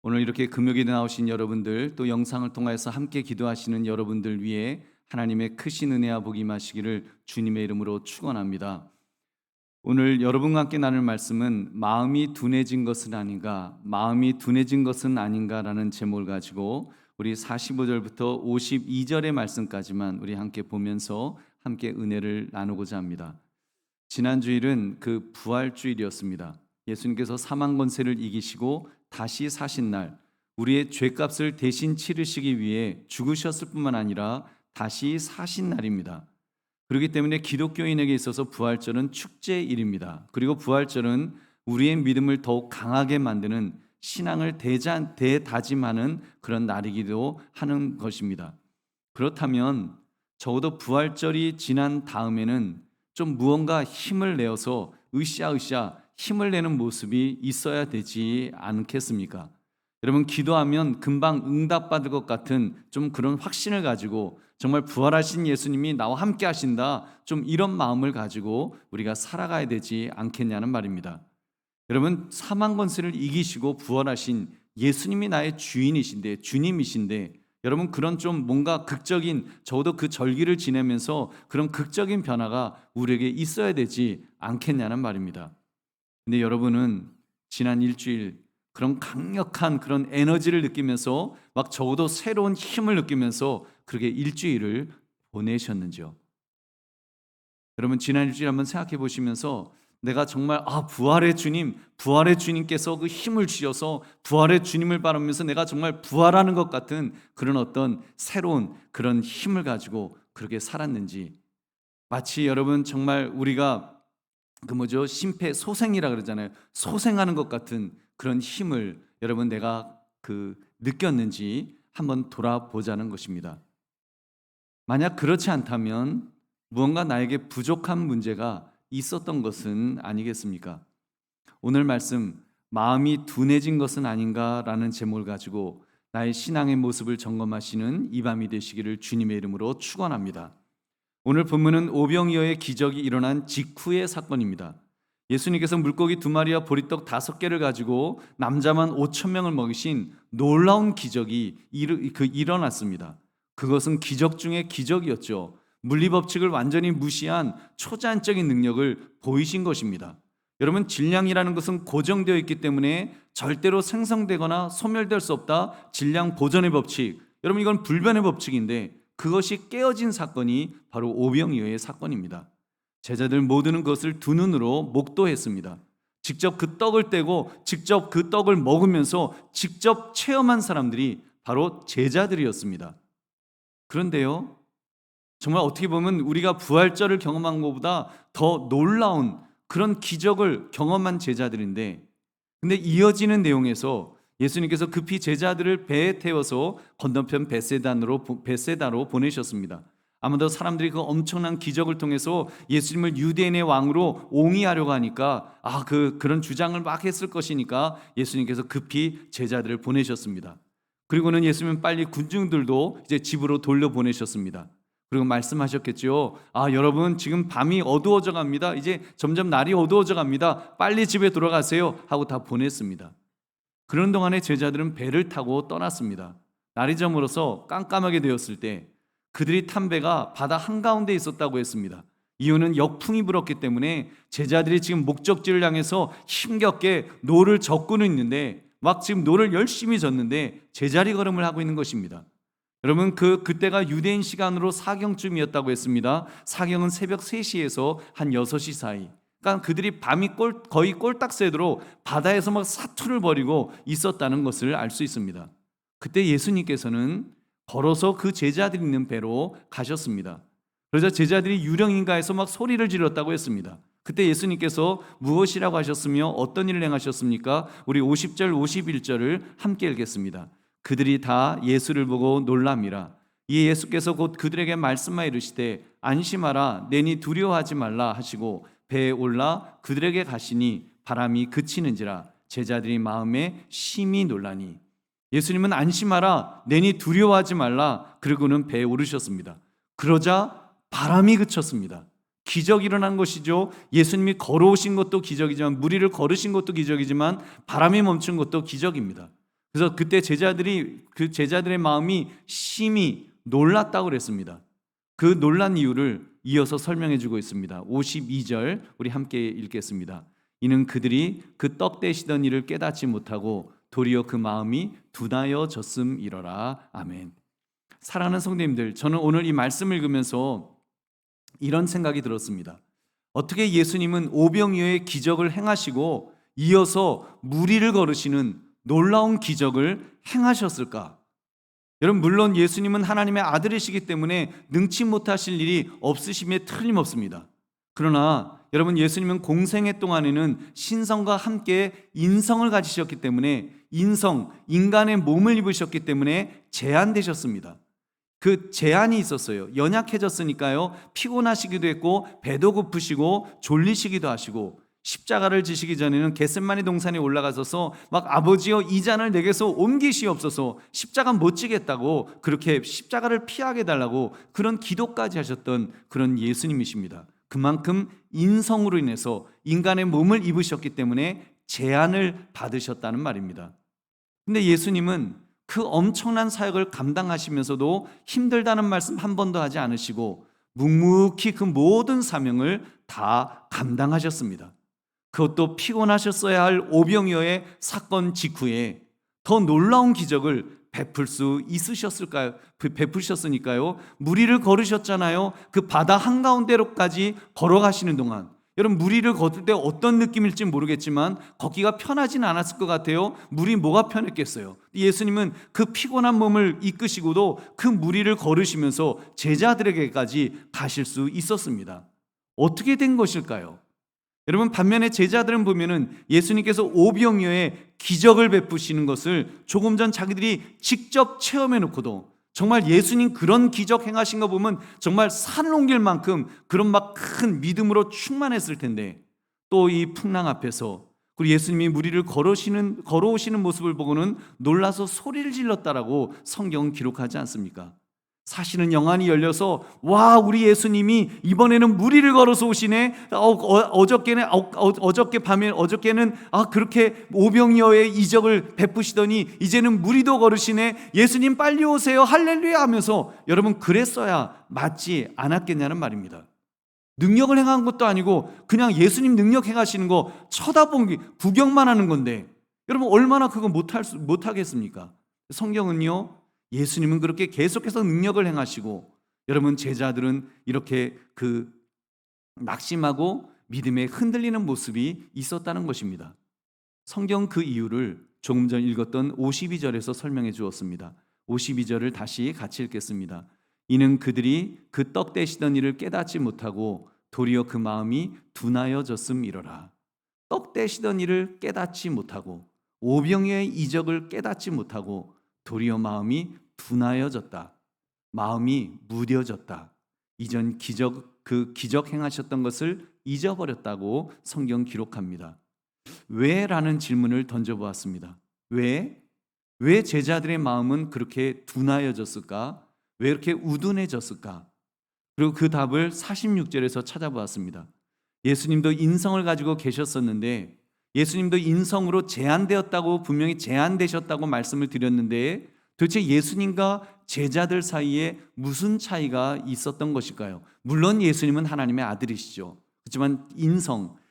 오늘 이렇게 금요일에 나오신 여러분들, 또 영상을 통해서 함께 기도하시는 여러분들 위해 하나님의 크신 은혜와 복이 임하시기를 주님의 이름으로 축원합니다. 오늘 여러분과 함께 나눌 말씀은 마음이 둔해진 것은 아닌가, 마음이 둔해진 것은 아닌가라는 제목을 가지고 우리 45절부터 52절의 말씀까지만 우리 함께 보면서 함께 은혜를 나누고자 합니다. 지난 주일은 그 부활주일이었습니다. 예수님께서 사망 권세를 이기시고 다시 사신 날, 우리의 죄값을 대신 치르시기 위해 죽으셨을 뿐만 아니라 다시 사신 날입니다. 그렇기 때문에 기독교인에게 있어서 부활절은 축제일입니다. 그리고 부활절은 우리의 믿음을 더욱 강하게 만드는 신앙을 대다짐하는 그런 날이기도 하는 것입니다. 그렇다면 적어도 부활절이 지난 다음에는 좀 무언가 힘을 내어서 으쌰으쌰 힘을 내는 모습이 있어야 되지 않겠습니까? 여러분, 기도하면 금방 응답받을 것 같은 좀 그런 확신을 가지고 정말 부활하신 예수님이 나와 함께 하신다, 좀 이런 마음을 가지고 우리가 살아가야 되지 않겠냐는 말입니다. 여러분, 사망 권세를 이기시고 부활하신 예수님이 나의 주인이신데, 주님이신데, 여러분, 그런 좀 뭔가 극적인, 적어도 그 절기를 지내면서 그런 극적인 변화가 우리에게 있어야 되지 않겠냐는 말입니다. 근데 여러분은 지난 일주일 그런 강력한 그런 에너지를 느끼면서 막 적어도 새로운 힘을 느끼면서 그렇게 일주일을 보내셨는지요? 여러분, 지난 일주일 한번 생각해 보시면서 내가 정말 부활의 주님께서 그 힘을 주셔서 부활의 주님을 바라면서 내가 정말 부활하는 것 같은 그런 어떤 새로운 그런 힘을 가지고 그렇게 살았는지, 마치 여러분 정말 우리가 심폐소생이라 그러잖아요. 소생하는 것 같은 그런 힘을 여러분 내가 느꼈는지 한번 돌아보자는 것입니다. 만약 그렇지 않다면 무언가 나에게 부족한 문제가 있었던 것은 아니겠습니까? 오늘 말씀, 마음이 둔해진 것은 아닌가라는 제목을 가지고 나의 신앙의 모습을 점검하시는 이 밤이 되시기를 주님의 이름으로 축원합니다. 오늘 본문은 오병이어의 기적이 일어난 직후의 사건입니다. 예수님께서 물고기 2마리와 보리떡 5개를 가지고 남자만 5,000명을 먹이신 놀라운 기적이 일어났습니다. 그것은 기적 중에 기적이었죠. 물리법칙을 완전히 무시한 초자연적인 능력을 보이신 것입니다. 여러분, 질량이라는 것은 고정되어 있기 때문에 절대로 생성되거나 소멸될 수 없다. 질량 보존의 법칙, 여러분 이건 불변의 법칙인데 그것이 깨어진 사건이 바로 오병이어의 사건입니다. 제자들 모두는 그것을 두 눈으로 목도했습니다. 직접 그 떡을 떼고 직접 그 떡을 먹으면서 직접 체험한 사람들이 바로 제자들이었습니다. 그런데요, 정말 어떻게 보면 우리가 부활절을 경험한 것보다 더 놀라운 그런 기적을 경험한 제자들인데, 근데 이어지는 내용에서 예수님께서 급히 제자들을 배에 태워서 건너편 벳세다로 보내셨습니다. 아무도 사람들이 그 엄청난 기적을 통해서 예수님을 유대인의 왕으로 옹이하려고 하니까 그런 주장을 막 했을 것이니까 예수님께서 급히 제자들을 보내셨습니다. 그리고는 예수님은 빨리 군중들도 이제 집으로 돌려보내셨습니다. 그리고 말씀하셨겠죠. 여러분, 지금 밤이 어두워져 갑니다. 이제 점점 날이 어두워져 갑니다. 빨리 집에 돌아가세요 하고 다 보냈습니다. 그런 동안에 제자들은 배를 타고 떠났습니다. 날이 저물어서 깜깜하게 되었을 때 그들이 탄 배가 바다 한가운데 있었다고 했습니다. 이유는 역풍이 불었기 때문에 제자들이 지금 목적지를 향해서 힘겹게 노를 젓고는 있는데, 막 지금 노를 열심히 젓는데 제자리 걸음을 하고 있는 것입니다. 여러분, 그때가 유대인 시간으로 사경쯤이었다고 했습니다. 사경은 새벽 3시에서 한 6시 사이. 그러니까 그들이 밤이 거의 꼴딱 새도록 바다에서 막 사투를 벌이고 있었다는 것을 알 수 있습니다. 그때 예수님께서는 걸어서 그 제자들이 있는 배로 가셨습니다. 그래서 제자들이 유령인가에서 막 소리를 질렀다고 했습니다. 그때 예수님께서 무엇이라고 하셨으며 어떤 일을 행하셨습니까? 우리 50절 51절을 함께 읽겠습니다. 그들이 다 예수를 보고 놀랍니다. 이에 예수께서 곧 그들에게 말씀하여 이르시되 안심하라, 내니 두려워하지 말라 하시고 배에 올라 그들에게 가시니 바람이 그치는지라 제자들이 마음에 심히 놀라니. 예수님은 안심하라, 내니 두려워하지 말라, 그리고는 배에 오르셨습니다. 그러자 바람이 그쳤습니다. 기적이 일어난 것이죠. 예수님이 걸어오신 것도 기적이지만, 물 위를 걸으신 것도 기적이지만, 바람이 멈춘 것도 기적입니다. 그래서 그때 제자들의 마음이 심히 놀랐다고 그랬습니다. 그 놀란 이유를 이어서 설명해 주고 있습니다. 52절 우리 함께 읽겠습니다. 이는 그들이 그 떡 떼시던 일을 깨닫지 못하고 도리어 그 마음이 둔하여졌음이러라. 아멘. 사랑하는 성도님들, 저는 오늘 이 말씀을 읽으면서 이런 생각이 들었습니다. 어떻게 예수님은 오병이어의 기적을 행하시고 이어서 무리를 걸으시는 놀라운 기적을 행하셨을까? 여러분, 물론 예수님은 하나님의 아들이시기 때문에 능치 못하실 일이 없으심에 틀림없습니다. 그러나 여러분, 예수님은 공생애 동안에는 신성과 함께 인성을 가지셨기 때문에 인간의 몸을 입으셨기 때문에 제한되셨습니다. 그 제한이 있었어요. 연약해졌으니까요, 피곤하시기도 했고 배도 고프시고 졸리시기도 하시고, 십자가를 지시기 전에는 겟세마네 동산에 올라가서서 막 아버지여 이 잔을 내게서 옮기시옵소서, 십자가 못 지겠다고 그렇게 십자가를 피하게 달라고 그런 기도까지 하셨던 그런 예수님이십니다. 그만큼 인성으로 인해서 인간의 몸을 입으셨기 때문에 제한을 받으셨다는 말입니다. 근데 예수님은 그 엄청난 사역을 감당하시면서도 힘들다는 말씀 한 번도 하지 않으시고 묵묵히 그 모든 사명을 다 감당하셨습니다. 그것도 피곤하셨어야 할 오병이어의 사건 직후에 더 놀라운 기적을 베풀 수 있으셨을까요? 베푸셨으니까요. 무리를 걸으셨잖아요. 그 바다 한가운데로까지 걸어가시는 동안, 여러분, 무리를 걷을 때 어떤 느낌일지 모르겠지만 걷기가 편하진 않았을 것 같아요. 무리 뭐가 편했겠어요? 예수님은 그 피곤한 몸을 이끄시고도 그 무리를 걸으시면서 제자들에게까지 가실 수 있었습니다. 어떻게 된 것일까요? 여러분, 반면에 제자들은 보면은 예수님께서 오병이어의 기적을 베푸시는 것을 조금 전 자기들이 직접 체험해 놓고도 정말 예수님 그런 기적 행하신 거 보면 정말 산을 옮길 만큼 그런 막 큰 믿음으로 충만했을 텐데, 또 이 풍랑 앞에서 그리고 예수님이 무리를 걸어오시는 모습을 보고는 놀라서 소리를 질렀다라고 성경은 기록하지 않습니까? 사실은 영안이 열려서 와, 우리 예수님이 이번에는 무리를 걸어서 오시네. 어저께는 그렇게 오병이어의 이적을 베푸시더니 이제는 무리도 걸으시네. 예수님 빨리 오세요, 할렐루야 하면서, 여러분, 그랬어야 맞지 않았겠냐는 말입니다. 능력을 행한 것도 아니고 그냥 예수님 능력 행하시는 거 구경만 하는 건데, 여러분, 얼마나 그거 못하겠습니까? 성경은요, 예수님은 그렇게 계속해서 능력을 행하시고, 여러분, 제자들은 이렇게 그 낙심하고 믿음에 흔들리는 모습이 있었다는 것입니다. 성경 그 이유를 조금 전 읽었던 52절에서 설명해 주었습니다. 52절을 다시 같이 읽겠습니다. 이는 그들이 그 떡 떼시던 일을 깨닫지 못하고 도리어 그 마음이 둔하여졌음이러라. 떡 떼시던 일을 깨닫지 못하고 오병이어의 이적을 깨닫지 못하고 도리어 마음이 둔하여졌다. 마음이 무뎌졌다. 이전 기적 행하셨던 것을 잊어버렸다고 성경 기록합니다. 왜? 라는 질문을 던져보았습니다. 왜 제자들의 마음은 그렇게 둔하여졌을까? 왜 이렇게 우둔해졌을까? 그리고 그 답을 46절에서 찾아보았습니다. 예수님도 인성을 가지고 계셨었는데, 예수님도 인성으로 분명히 제한되셨다고 말씀을 드렸는데, 도대체 예수님과 제자들 사이에 무슨 차이가 있었던 것일까요? 물론 예수님은 하나님의 아들이시죠. 그렇지만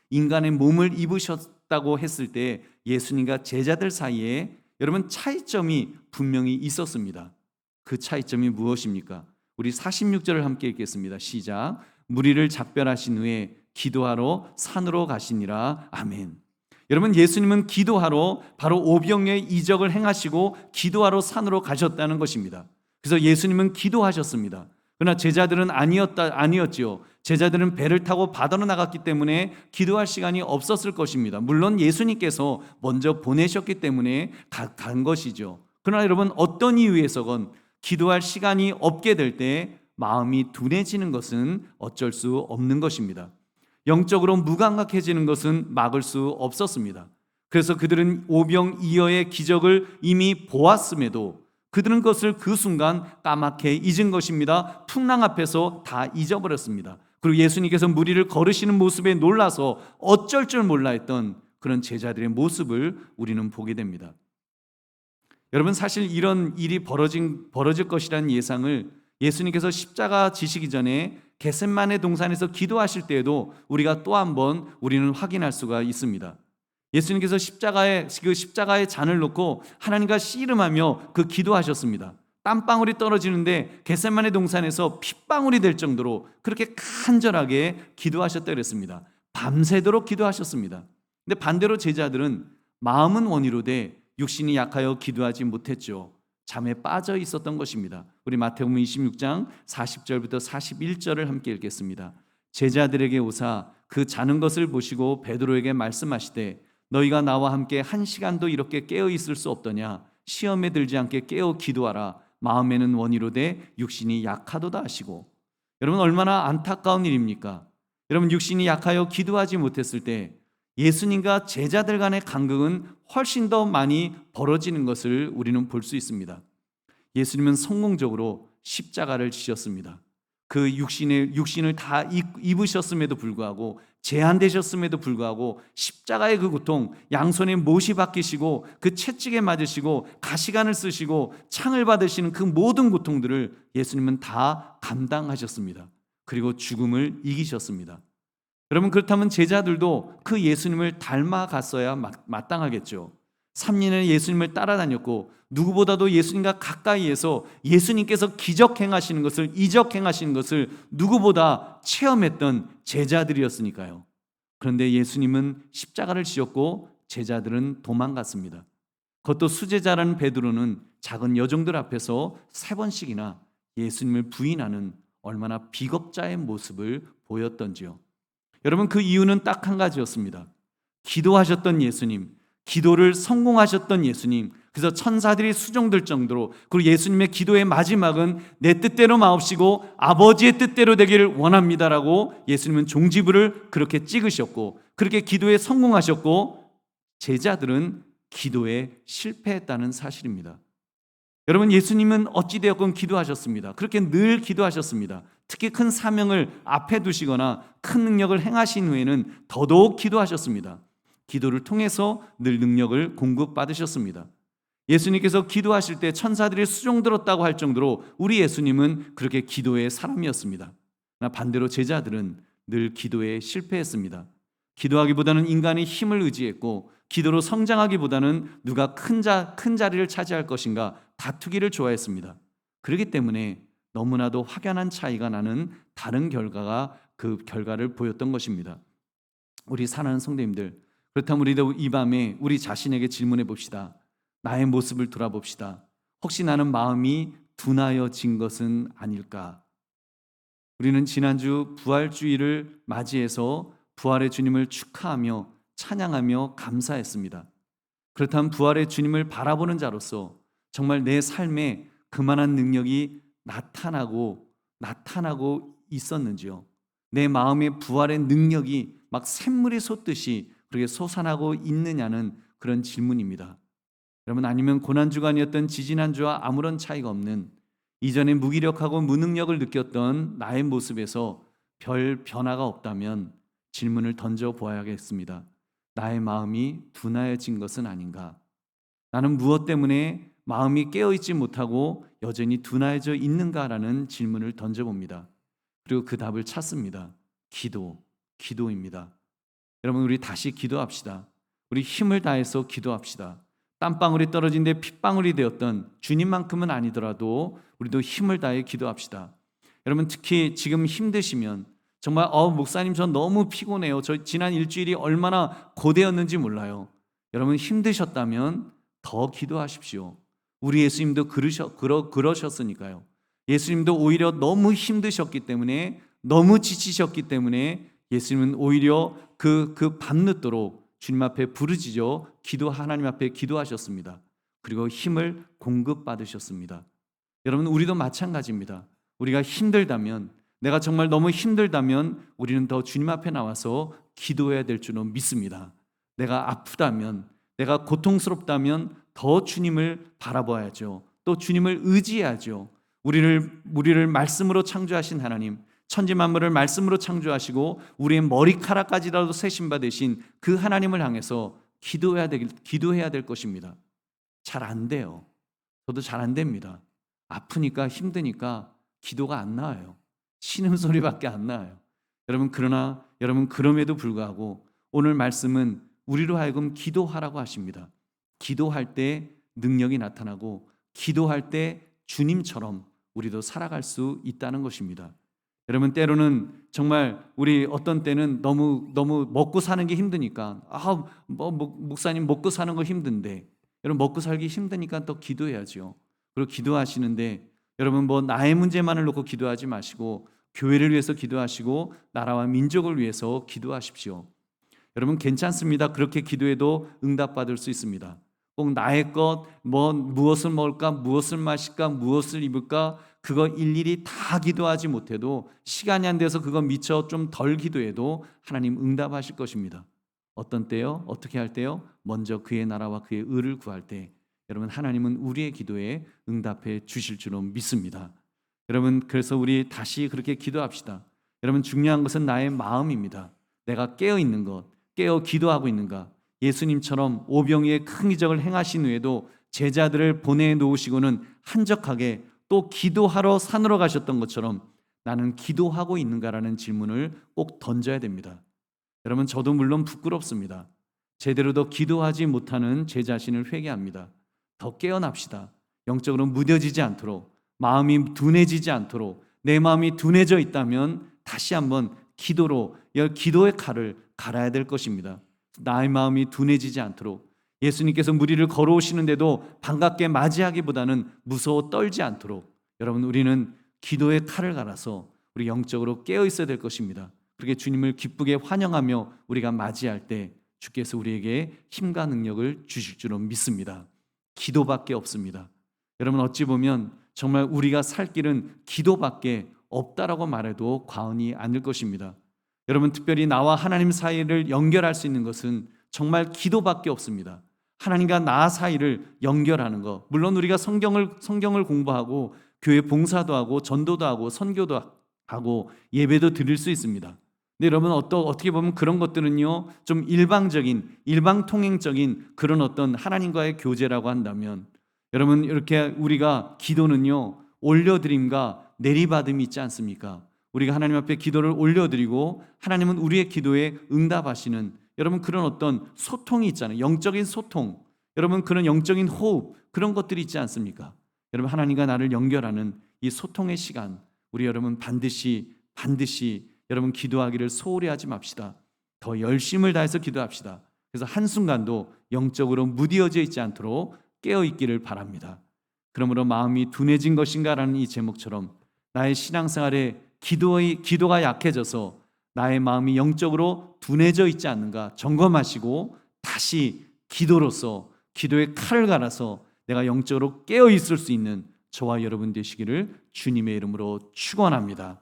인간의 몸을 입으셨다고 했을 때 예수님과 제자들 사이에, 여러분, 차이점이 분명히 있었습니다. 그 차이점이 무엇입니까? 우리 46절을 함께 읽겠습니다. 시작. 무리를 작별하신 후에 기도하러 산으로 가시니라. 아멘. 여러분, 예수님은 기도하러 바로 오병이어의 이적을 행하시고 기도하러 산으로 가셨다는 것입니다. 그래서 예수님은 기도하셨습니다. 그러나 제자들은 아니었지요. 제자들은 배를 타고 바다로 나갔기 때문에 기도할 시간이 없었을 것입니다. 물론 예수님께서 먼저 보내셨기 때문에 간 것이죠. 그러나 여러분, 어떤 이유에서건 기도할 시간이 없게 될 때 마음이 둔해지는 것은 어쩔 수 없는 것입니다. 영적으로 무감각해지는 것은 막을 수 없었습니다. 그래서 그들은 오병이어의 기적을 이미 보았음에도 그들은 그것을 그 순간 까맣게 잊은 것입니다. 풍랑 앞에서 다 잊어버렸습니다. 그리고 예수님께서 무리를 걸으시는 모습에 놀라서 어쩔 줄 몰라 했던 그런 제자들의 모습을 우리는 보게 됩니다. 여러분, 사실 이런 일이 벌어질 것이라는 예상을 예수님께서 십자가 지시기 전에 겟셋마네 동산에서 기도하실 때에도 우리가 또 한 번 우리는 확인할 수가 있습니다. 예수님께서 십자가에 잔을 놓고 하나님과 씨름하며 그 기도하셨습니다. 땀방울이 떨어지는데 겟셋마네 동산에서 핏방울이 될 정도로 그렇게 간절하게 기도하셨다 그랬습니다. 밤새도록 기도하셨습니다. 근데 반대로 제자들은 마음은 원이로되 육신이 약하여 기도하지 못했죠. 잠에 빠져 있었던 것입니다. 우리 마태복음 26장 40절부터 41절을 함께 읽겠습니다. 제자들에게 오사 그 자는 것을 보시고 베드로에게 말씀하시되 너희가 나와 함께 한 시간도 이렇게 깨어 있을 수 없더냐. 시험에 들지 않게 깨어 기도하라. 마음에는 원이로되 육신이 약하도다 하시고. 여러분, 얼마나 안타까운 일입니까? 여러분, 육신이 약하여 기도하지 못했을 때 예수님과 제자들 간의 간극은 훨씬 더 많이 벌어지는 것을 우리는 볼 수 있습니다. 예수님은 성공적으로 십자가를 지셨습니다. 그 육신을 다 입으셨음에도 불구하고, 제한되셨음에도 불구하고 십자가의 그 고통, 양손에 못이 박히시고 그 채찍에 맞으시고 가시관을 쓰시고 창을 받으시는 그 모든 고통들을 예수님은 다 감당하셨습니다. 그리고 죽음을 이기셨습니다. 여러분, 그렇다면 제자들도 그 예수님을 닮아갔어야 마땅하겠죠. 3년을 예수님을 따라다녔고 누구보다도 예수님과 가까이에서 예수님께서 기적 행하시는 것을, 이적 행하시는 것을 누구보다 체험했던 제자들이었으니까요. 그런데 예수님은 십자가를 지셨고 제자들은 도망갔습니다. 그것도 수제자라는 베드로는 작은 여종들 앞에서 3번씩이나 예수님을 부인하는 얼마나 비겁자의 모습을 보였던지요. 여러분, 그 이유는 딱 한 가지였습니다. 기도하셨던 예수님, 기도를 성공하셨던 예수님, 그래서 천사들이 수종될 정도로, 그리고 예수님의 기도의 마지막은 내 뜻대로 마옵시고 아버지의 뜻대로 되기를 원합니다라고 예수님은 종지부를 그렇게 찍으셨고, 그렇게 기도에 성공하셨고 제자들은 기도에 실패했다는 사실입니다. 여러분, 예수님은 어찌되었건 기도하셨습니다. 그렇게 늘 기도하셨습니다. 특히 큰 사명을 앞에 두시거나 큰 능력을 행하신 후에는 더더욱 기도하셨습니다. 기도를 통해서 늘 능력을 공급받으셨습니다. 예수님께서 기도하실 때 천사들이 수종들었다고 할 정도로 우리 예수님은 그렇게 기도의 사람이었습니다. 반대로 제자들은 늘 기도에 실패했습니다. 기도하기보다는 인간의 힘을 의지했고, 기도로 성장하기보다는 누가 큰 자리를 차지할 것인가 다투기를 좋아했습니다. 그렇기 때문에 너무나도 확연한 차이가 나는 다른 결과가 그 결과를 보였던 것입니다. 우리 사랑하는 성도님들, 그렇다면 우리도 이 밤에 우리 자신에게 질문해 봅시다. 나의 모습을 돌아봅시다. 혹시 나는 마음이 둔하여진 것은 아닐까? 우리는 지난주 부활주의를 맞이해서 부활의 주님을 축하하며 찬양하며 감사했습니다. 그렇다면 부활의 주님을 바라보는 자로서 정말 내 삶에 그만한 능력이 나타나고 있었는지요? 내 마음의 부활의 능력이 막 샘물이 솟듯이 그렇게 솟아나고 있느냐는 그런 질문입니다. 여러분, 아니면 고난주간이었던 지지난주와 아무런 차이가 없는 이전에 무기력하고 무능력을 느꼈던 나의 모습에서 별 변화가 없다면 질문을 던져보아야겠습니다. 나의 마음이 둔하여진 것은 아닌가? 나는 무엇 때문에 마음이 깨어있지 못하고 여전히 둔하여져 있는가라는 질문을 던져봅니다. 그리고 그 답을 찾습니다. 기도입니다. 여러분, 우리 다시 기도합시다. 우리 힘을 다해서 기도합시다. 땀방울이 떨어진 데 핏방울이 되었던 주님만큼은 아니더라도 우리도 힘을 다해 기도합시다. 여러분, 특히 지금 힘드시면 정말 목사님 저 너무 피곤해요. 저 지난 일주일이 얼마나 고되었는지 몰라요. 여러분, 힘드셨다면 더 기도하십시오. 우리 예수님도 그러셨으니까요. 예수님도 오히려 너무 힘드셨기 때문에, 너무 지치셨기 때문에 예수님은 오히려 그 밤늦도록 주님 앞에 부르짖어 하나님 앞에 기도하셨습니다. 그리고 힘을 공급받으셨습니다. 여러분, 우리도 마찬가지입니다. 우리가 힘들다면, 내가 정말 너무 힘들다면 우리는 더 주님 앞에 나와서 기도해야 될 줄로 믿습니다. 내가 아프다면, 내가 고통스럽다면 더 주님을 바라봐야죠. 또 주님을 의지해야죠. 우리를 말씀으로 창조하신 하나님, 천지 만물을 말씀으로 창조하시고 우리의 머리카락까지라도 세신 바 되신 그 하나님을 향해서 기도해야 될 것입니다. 잘 안 돼요. 저도 잘 안 됩니다. 아프니까 힘드니까 기도가 안 나와요. 신음소리밖에 안 나와요. 그러나 여러분 그럼에도 불구하고 오늘 말씀은 우리로 하여금 기도하라고 하십니다. 기도할 때 능력이 나타나고 기도할 때 주님처럼 우리도 살아갈 수 있다는 것입니다. 여러분 때로는 정말 우리 어떤 때는 너무 먹고 사는 게 힘드니까 목사님 먹고 사는 거 힘든데 여러분 먹고 살기 힘드니까 또 기도해야죠. 그리고 기도하시는데 여러분 나의 문제만을 놓고 기도하지 마시고 교회를 위해서 기도하시고 나라와 민족을 위해서 기도하십시오. 여러분 괜찮습니다. 그렇게 기도해도 응답받을 수 있습니다. 꼭 나의 것, 무엇을 먹을까, 무엇을 마실까, 무엇을 입을까 그거 일일이 다 기도하지 못해도 시간이 안 돼서 그거 미처 좀 덜 기도해도 하나님 응답하실 것입니다. 어떤 때요? 어떻게 할 때요? 먼저 그의 나라와 그의 의를 구할 때 여러분 하나님은 우리의 기도에 응답해 주실 줄로 믿습니다. 여러분 그래서 우리 다시 그렇게 기도합시다. 여러분 중요한 것은 나의 마음입니다. 내가 깨어 있는 것, 깨어 기도하고 있는가? 예수님처럼 오병이의 큰 기적을 행하신 후에도 제자들을 보내놓으시고는 한적하게 또 기도하러 산으로 가셨던 것처럼 나는 기도하고 있는가라는 질문을 꼭 던져야 됩니다. 여러분 저도 물론 부끄럽습니다. 제대로 더 기도하지 못하는 제 자신을 회개합니다. 더 깨어납시다. 영적으로 무뎌지지 않도록, 마음이 둔해지지 않도록, 내 마음이 둔해져 있다면 다시 한번 기도의 칼을 갈아야 될 것입니다. 나의 마음이 둔해지지 않도록, 예수님께서 무리를 걸어오시는데도 반갑게 맞이하기보다는 무서워 떨지 않도록 여러분 우리는 기도의 칼을 갈아서 우리 영적으로 깨어 있어야 될 것입니다. 그렇게 주님을 기쁘게 환영하며 우리가 맞이할 때 주께서 우리에게 힘과 능력을 주실 줄로 믿습니다. 기도밖에 없습니다. 여러분 어찌 보면 정말 우리가 살 길은 기도밖에 없다라고 말해도 과언이 아닐 것입니다. 여러분 특별히 나와 하나님 사이를 연결할 수 있는 것은 정말 기도밖에 없습니다. 하나님과 나 사이를 연결하는 것. 물론 우리가 성경을 공부하고 교회 봉사도 하고 전도도 하고 선교도 하고 예배도 드릴 수 있습니다. 근데 여러분 어떻게 보면 그런 것들은요 좀 일방통행적인 그런 어떤 하나님과의 교제라고 한다면 여러분 이렇게 우리가 기도는요 올려드림과 내리받음이 있지 않습니까? 우리가 하나님 앞에 기도를 올려드리고 하나님은 우리의 기도에 응답하시는 여러분 그런 어떤 소통이 있잖아요. 영적인 소통, 여러분 그런 영적인 호흡 그런 것들이 있지 않습니까? 여러분 하나님과 나를 연결하는 이 소통의 시간 우리 여러분 반드시 여러분 기도하기를 소홀히 하지 맙시다. 더 열심을 다해서 기도합시다. 그래서 한순간도 영적으로 무디어져 있지 않도록 깨어있기를 바랍니다. 그러므로 마음이 둔해진 것인가라는 이 제목처럼 나의 신앙생활에 기도가 약해져서 나의 마음이 영적으로 둔해져 있지 않는가 점검하시고 다시 기도로서 기도의 칼을 갈아서 내가 영적으로 깨어 있을 수 있는 저와 여러분 되시기를 주님의 이름으로 축원합니다.